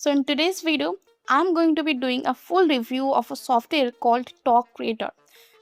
So in today's video, I'm going to be doing a full review of a software called TokCreator.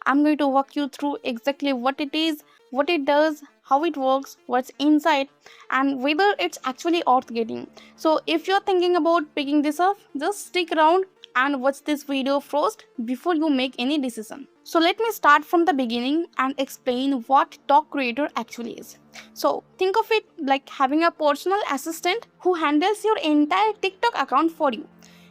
I'm going to walk you through exactly what it is, what it does, how it works, what's inside, and whether it's actually worth getting. So if you're thinking about picking this up, just stick around and watch this video first before you make any decision. So let me start from the beginning and explain what TokCreator actually is. So think of it like having a personal assistant who handles your entire TikTok account for you.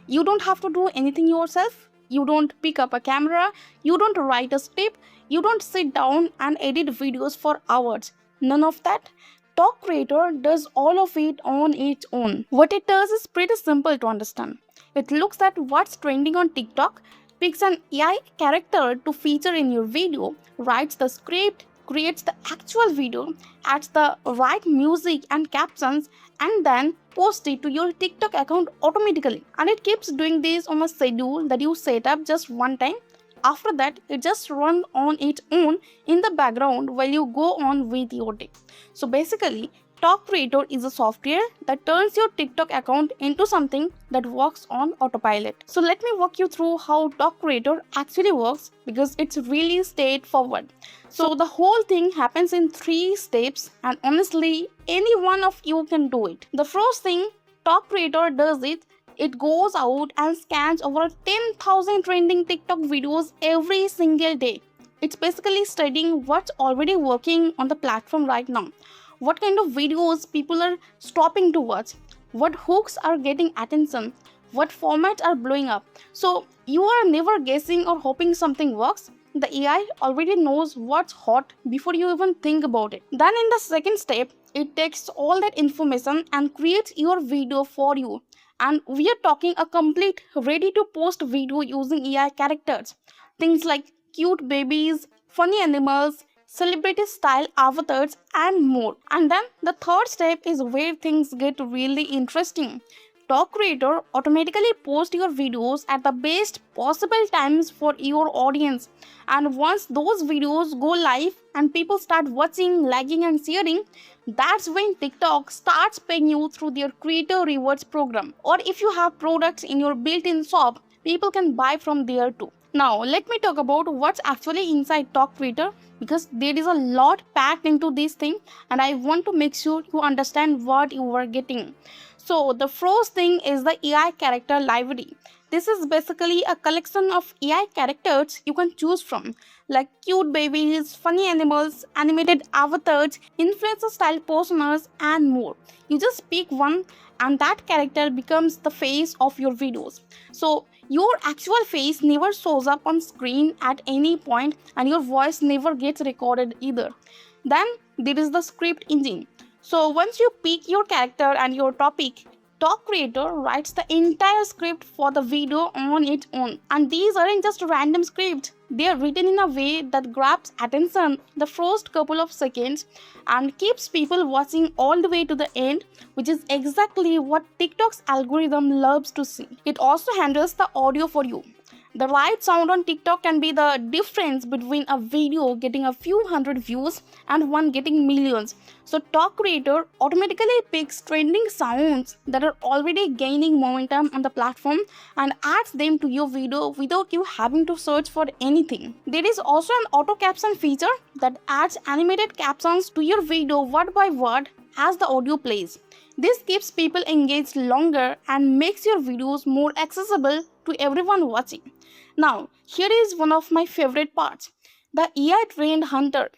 You don't have to do anything yourself. You don't pick up a camera. You don't write a script. You don't sit down and edit videos for hours. None of that. TokCreator does all of it on its own. What it does is pretty simple to understand. It looks at what's trending on TikTok, picks an AI character to feature in your video, writes the script, creates the actual video, adds the right music and captions, and then posts it to your TikTok account automatically. And it keeps doing this on a schedule that you set up just one time. After that, it just runs on its own in the background while you go on with your day. So basically, TokCreator is a software that turns your TikTok account into something that works on autopilot. So let me walk you through how TokCreator actually works because it's really straightforward. So the whole thing happens in 3 steps, and honestly, any one of you can do it. The first thing TokCreator does is it goes out and scans over 10,000 trending TikTok videos every single day. It's basically studying what's already working on the platform right now. What kind of videos people are stopping to watch, what hooks are getting attention, what formats are blowing up. So you are never guessing or hoping something works. The AI already knows what's hot before you even think about it. Then in the second step, it takes all that information and creates your video for you. And we are talking a complete ready to post video using AI characters. Things like cute babies, funny animals, celebrity style avatars, and more. And then the third step is where things get really interesting. TokCreator automatically posts your videos at the best possible times for your audience. And once those videos go live and people start watching, liking, and sharing, that's when TikTok starts paying you through their creator rewards program. Or if you have products in your built-in shop, people can buy from there too. Now, let me talk about what's actually inside TokCreator because there is a lot packed into this thing and I want to make sure you understand what you are getting. So, the first thing is the AI character library. This is basically a collection of AI characters you can choose from, like cute babies, funny animals, animated avatars, influencer style personas, and more. You just pick one, and that character becomes the face of your videos. So, your actual face never shows up on screen at any point, and your voice never gets recorded either. Then there is the script engine. So once you pick your character and your topic, TokCreator writes the entire script for the video on its own. And these aren't just random scripts. They are written in a way that grabs attention the first couple of seconds and keeps people watching all the way to the end, which is exactly what TikTok's algorithm loves to see. It also handles the audio for you. The right sound on TikTok can be the difference between a video getting a few hundred views and one getting millions. So TokCreator automatically picks trending sounds that are already gaining momentum on the platform and adds them to your video without you having to search for anything. There is also an auto caption feature that adds animated captions to your video word by word as the audio plays. This keeps people engaged longer and makes your videos more accessible to everyone watching. Now, here is one of my favorite parts, the AI Trend Hunter.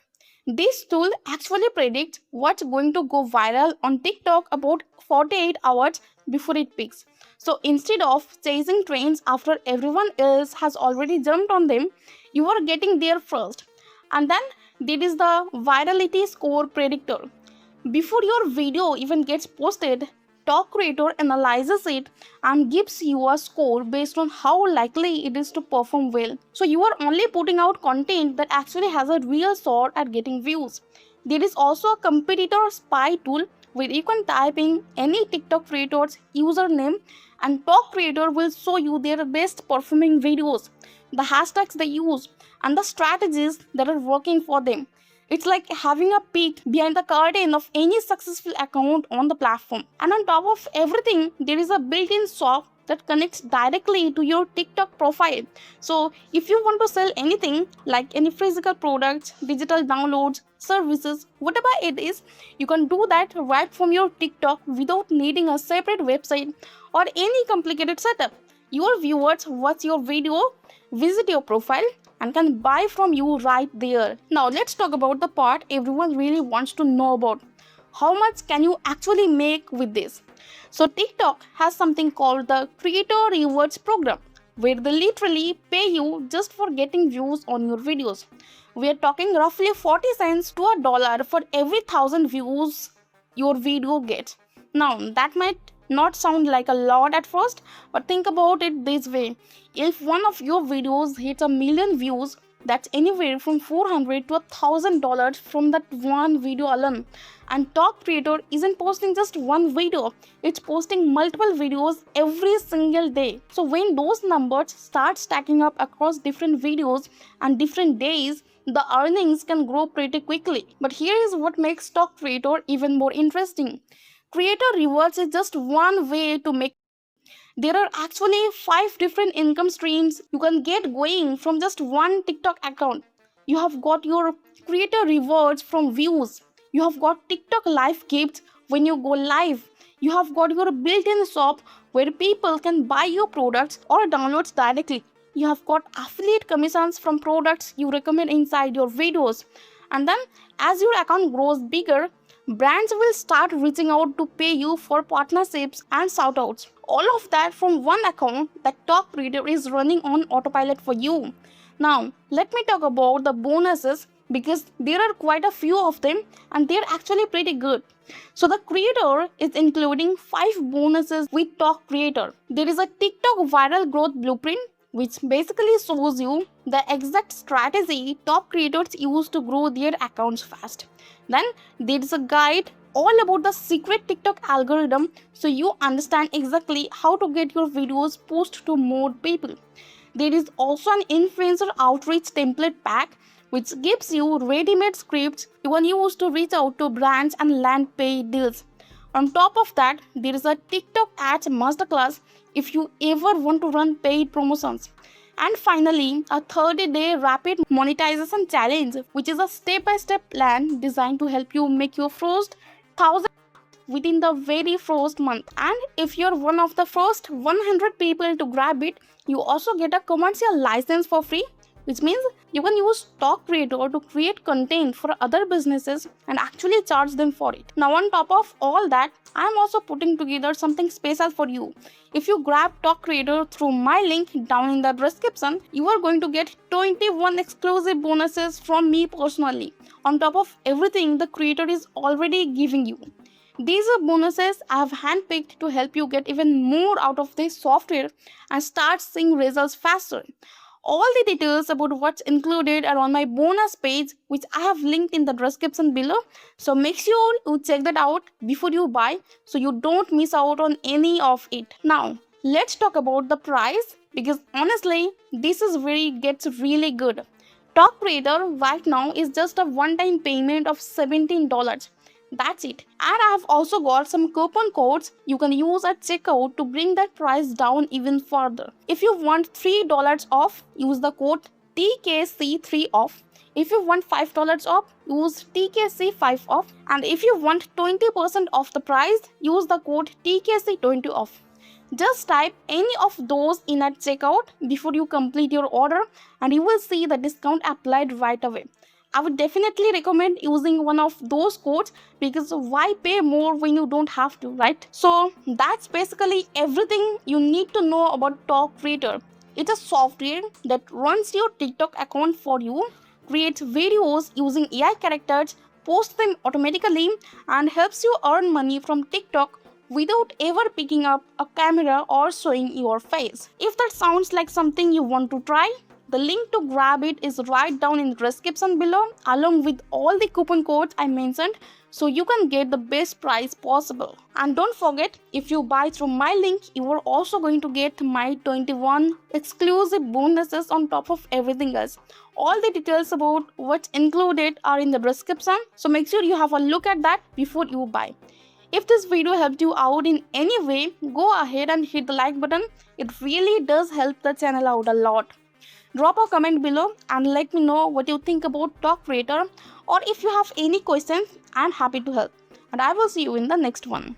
This tool actually predicts what's going to go viral on TikTok about 48 hours before it peaks. So instead of chasing trends after everyone else has already jumped on them, you are getting there first. And then there is the virality score predictor. Before your video even gets posted, TokCreator analyzes it and gives you a score based on how likely it is to perform well. So you are only putting out content that actually has a real shot at getting views. There is also a competitor spy tool where you can type in any TikTok creator's username and TokCreator will show you their best performing videos, the hashtags they use, and the strategies that are working for them. It's like having a peek behind the curtain of any successful account on the platform. And on top of everything, there is a built-in shop that connects directly to your TikTok profile. So if you want to sell anything like any physical products, digital downloads, services, whatever it is, you can do that right from your TikTok without needing a separate website or any complicated setup. Your viewers watch your video, visit your profile, and can buy from you right there. Now let's talk about the part everyone really wants to know about. How much can you actually make with this? So TikTok has something called the Creator Rewards program, where they literally pay you just for getting views on your videos. We are talking roughly 40 cents to $1 for every 1,000 views your video gets. Now that might not sound like a lot at first, but think about it this way. If one of your videos hits 1,000,000 views, that's anywhere from $400 to $1,000 from that one video alone. And TokCreator isn't posting just one video, it's posting multiple videos every single day. So when those numbers start stacking up across different videos and different days, the earnings can grow pretty quickly. But here is what makes TokCreator even more interesting. Creator rewards is just one way to make. There are actually 5 different income streams you can get going from just one TikTok account. You have got your creator rewards from views. You have got TikTok live gifts when you go live. You have got your built-in shop where people can buy your products or downloads directly. You have got affiliate commissions from products you recommend inside your videos. And then as your account grows bigger, brands will start reaching out to pay you for partnerships and shoutouts. All of that from one account that TokCreator is running on autopilot for you. Now, let me talk about the bonuses because there are quite a few of them and they're actually pretty good. So the creator is including 5 bonuses with TokCreator. There is a TikTok viral growth blueprint which basically shows you the exact strategy top creators use to grow their accounts fast. Then there is a guide all about the secret TikTok algorithm so you understand exactly how to get your videos posted to more people. There is also an influencer outreach template pack which gives you ready-made scripts you can use to reach out to brands and land paid deals. On top of that, there is a TikTok ads masterclass if you ever want to run paid promotions. And finally, a 30-day rapid monetization challenge, which is a step-by-step plan designed to help you make your first 1,000 within the very first month. And if you're one of the first 100 people to grab it, you also get a commercial license for free, which means you can use TokCreator to create content for other businesses and actually charge them for it. Now on top of all that, I am also putting together something special for you. If you grab TokCreator through my link down in the description, you are going to get 21 exclusive bonuses from me personally, on top of everything the creator is already giving you. These are bonuses I have handpicked to help you get even more out of this software and start seeing results faster. All the details about what's included are on my bonus page, which I have linked in the description below. So make sure you check that out before you buy so you don't miss out on any of it. Now, let's talk about the price because honestly, this is where it gets really good. TokCreator right now is just a one-time payment of $17. That's it. And I have also got some coupon codes you can use at checkout to bring that price down even further. If you want $3 off, use the code TKC3 off. If you want $5 off, use TKC5 off. And if you want 20% off the price, use the code TKC20 off. Just type any of those in at checkout before you complete your order and you will see the discount applied right away. I would definitely recommend using one of those codes because why pay more when you don't have to, right? So that's basically everything you need to know about TokCreator. It's a software that runs your TikTok account for you, creates videos using AI characters, posts them automatically, and helps you earn money from TikTok without ever picking up a camera or showing your face. If that sounds like something you want to try, The link to grab it is right down in the description below, along with all the coupon codes I mentioned, so you can get the best price possible. And don't forget, if you buy through my link, you are also going to get my 21 exclusive bonuses on top of everything else. All the details about what's included are in the description, so make sure you have a look at that before you buy. If this video helped you out in any way, go ahead and hit the like button. It really does help the channel out a lot. Drop a comment below and let me know what you think about TokCreator, or if you have any questions, I am happy to help. And I will see you in the next one.